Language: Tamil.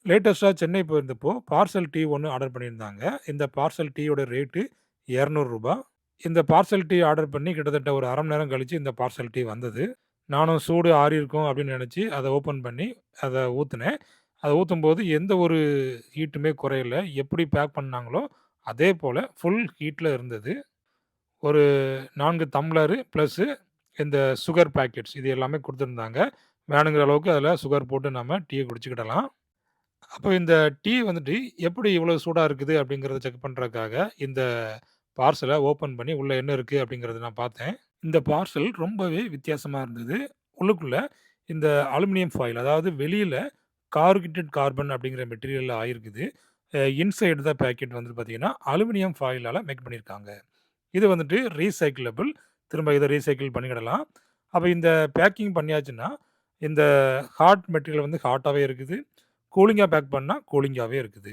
லேட்டஸ்ட்டா சென்னை போயிருந்தப்போ, பார்சல் டீ ஒண்ணு ஆர்டர் பண்ணியிருந்தாங்க. இந்த பார்சல் டீயோட ரேட்டு ரூ. 200. இந்த பார்சல் டீ ஆர்டர் பண்ணி கிட்டத்தட்ட ஒரு 1/2 மணி நேரம் கழிச்சு இந்த பார்சல் டீ வந்தது. நானும் சூடு ஆறியிருக்கும் அப்படின்னு நெனச்சு, அத ஓப்பன் பண்ணி அத ஊத்துனேன். அத ஊத்தும்போது எந்த ஒரு ஹீட்டுமே குறையல. எப்படி பேக் பண்ணாங்களோ, அதே போல ஃபுல் ஹீட்ல இருந்தது. ஒரு 4 டம்ளரு பிளஸ் இந்த சுகர் பாக்கெட்ஸ் இது எல்லாமே குடுத்துருந்தாங்க. வேணுங்கிற அளவுக்கு அதில சுகர் போட்டு நம்ம டீய குடிச்சுக்கிடலாம். அப்போ இந்த டீ வந்துட்டு எப்படி இவ்வளோ சூடா இருக்குது அப்படிங்கிறத செக் பண்றதுக்காக, இந்த பார்சல ஓப்பன் பண்ணி உள்ள என்ன இருக்கு அப்படிங்கிறத நான் பார்த்தேன். இந்த பார்சல் ரொம்பவே வித்தியாசமா இருந்தது. உள்ளுக்குள்ள இந்த அலுமினியம் ஃபாயில் அதாவது வெளியில கார்ருகேட்டட் கார்பன் அப்படிங்கிற மெட்டீரியல்ல ஆயிருக்குது. இன்சைடு த பாக்கெட் வந்து பார்த்தீங்கன்னா, அலுமினியம் ஃபாயிலால மேக் பண்ணியிருக்காங்க. இது வந்துட்டு ரீசைக்கிளபிள். திரும்ப இத ரீசைக்கிள் பண்ணிக்கிடலாம். அப்ப இந்த பேக்கிங் பண்ணியாச்சுன்னா, இந்த ஹாட் மெட்டீரியல் வந்து ஹாட்டாவே இருக்குது. கூலிங்கா பேக் பண்ணா கூலிங்காவே இருக்குது.